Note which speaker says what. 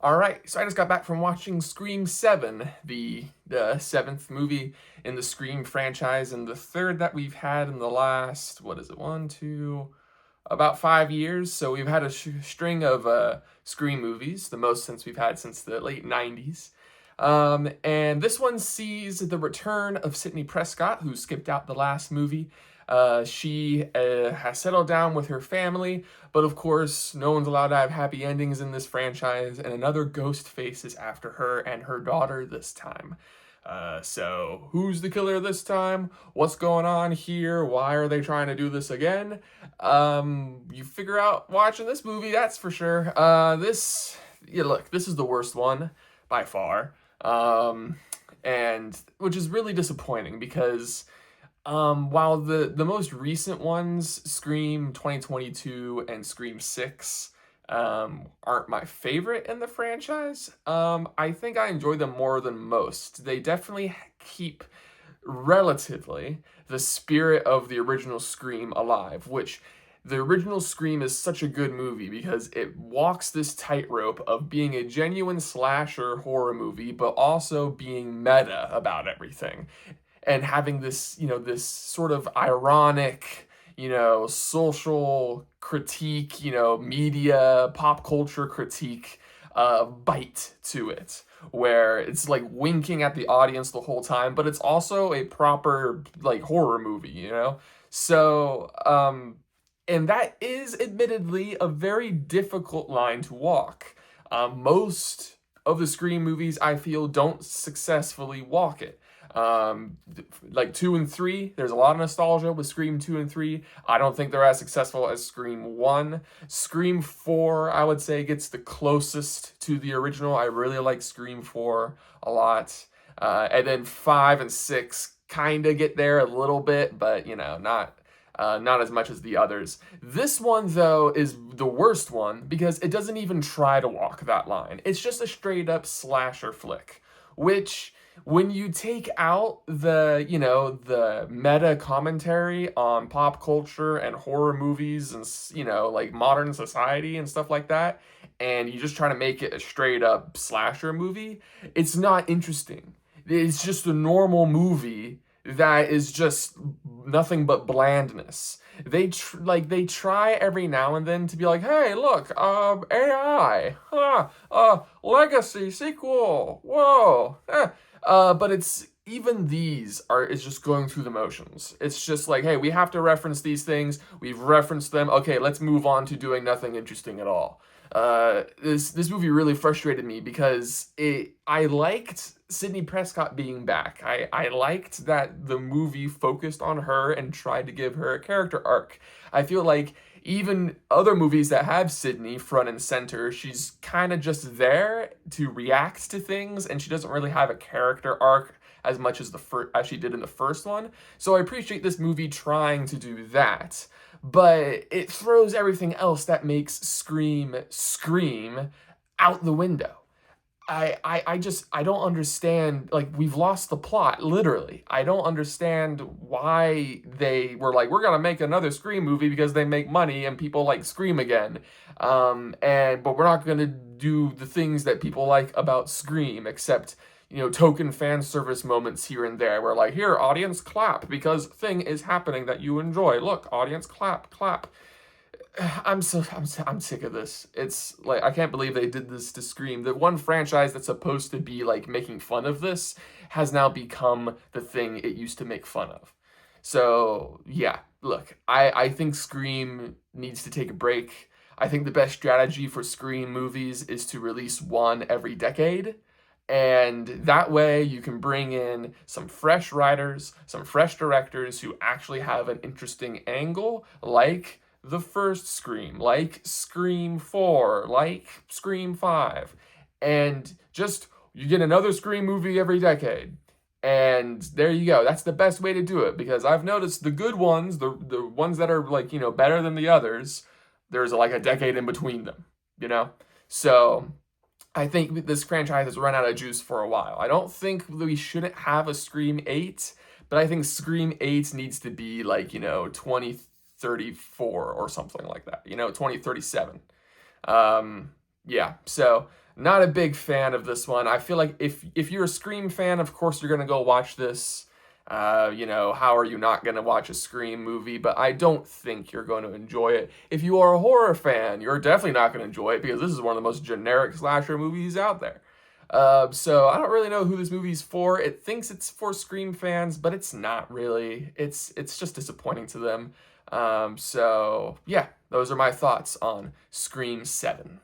Speaker 1: All right, so I just got back from watching Scream 7, the seventh movie in the Scream franchise, and the third that we've had in the last, what is it, one, two, about 5 years. So we've had a string of Scream movies, the most since we've had since the late 90s. And this one sees the return of Sidney Prescott, who skipped out the last movie. She has settled down with her family, but of course, no one's allowed to have happy endings in this franchise, and another ghost faces after her and her daughter this time. So, who's the killer this time? What's going on here? Why are they trying to do this again? You figure out watching this movie, that's for sure. Look, this is the worst one by far. And which is really disappointing because while the most recent ones, Scream 2022 and Scream 6, aren't my favorite in the franchise, I think I enjoy them more than most. They definitely keep relatively the spirit of the original Scream alive, which the original Scream is such a good movie because it walks this tightrope of being a genuine slasher horror movie, but also being meta about everything and having this, this sort of ironic, social critique, media, pop culture critique bite to it, where it's like winking at the audience the whole time, but it's also a proper like horror movie. So, and that is admittedly a very difficult line to walk. Most of the Scream movies, I feel, don't successfully walk it. Like 2 and 3, there's a lot of nostalgia with Scream 2 and 3. I don't think they're as successful as Scream 1. Scream 4, I would say, gets the closest to the original. I really like Scream 4 a lot. And then 5 and 6 kind of get there a little bit, but, not as much as the others. This one, though, is the worst one because it doesn't even try to walk that line. It's just a straight up slasher flick, which when you take out the meta commentary on pop culture and horror movies and like modern society and stuff like that, and you just try to make it a straight up slasher movie, it's not interesting. It's just a normal movie that is just nothing but blandness. They try every now and then to be like, hey, look, AI, legacy sequel, whoa, but it's even these are is just going through the motions. It's just like, hey, we have to reference these things. We've referenced them. Okay, let's move on to doing nothing interesting at all. This movie really frustrated me because I liked Sidney Prescott being back. I liked that the movie focused on her and tried to give her a character arc. I feel like even other movies that have Sidney front and center, she's kind of just there to react to things, and she doesn't really have a character arc as much as as she did in the first one. So I appreciate this movie trying to do that, but it throws everything else that makes Scream scream out the window. I don't understand, like, we've lost the plot, literally. I don't understand why they were like, we're gonna make another Scream movie because they make money and people like Scream again. But we're not gonna do the things that people like about Scream, except, token fan service moments here and there where like, here, audience clap because thing is happening that you enjoy. Look, audience clap, clap. I'm sick of this. It's like I can't believe they did this to Scream. The one franchise that's supposed to be like making fun of this has now become the thing it used to make fun of. So yeah, look, I think Scream needs to take a break. I think the best strategy for Scream movies is to release one every decade. And that way you can bring in some fresh writers, some fresh directors who actually have an interesting angle, like the first Scream, like Scream 4, like Scream 5. And just you get another Scream movie every decade. And there you go. That's the best way to do it because I've noticed the good ones, the ones that are like, better than the others, there's like a decade in between them. So I think this franchise has run out of juice for a while. I don't think we shouldn't have a Scream 8, but I think Scream 8 needs to be like, 2034 or something like that, 2037. Yeah, so Not a big fan of this one. I feel like if you're a Scream fan, of course you're gonna go watch this. You know, how are you not gonna watch a Scream movie? But I don't think you're going to enjoy it. If you are a horror fan, you're definitely not gonna enjoy it because this is one of the most generic slasher movies out there. So I don't really know who this movie's for. It thinks it's for Scream fans, but it's not really. It's just disappointing to them. So yeah, those are my thoughts on Scream 7.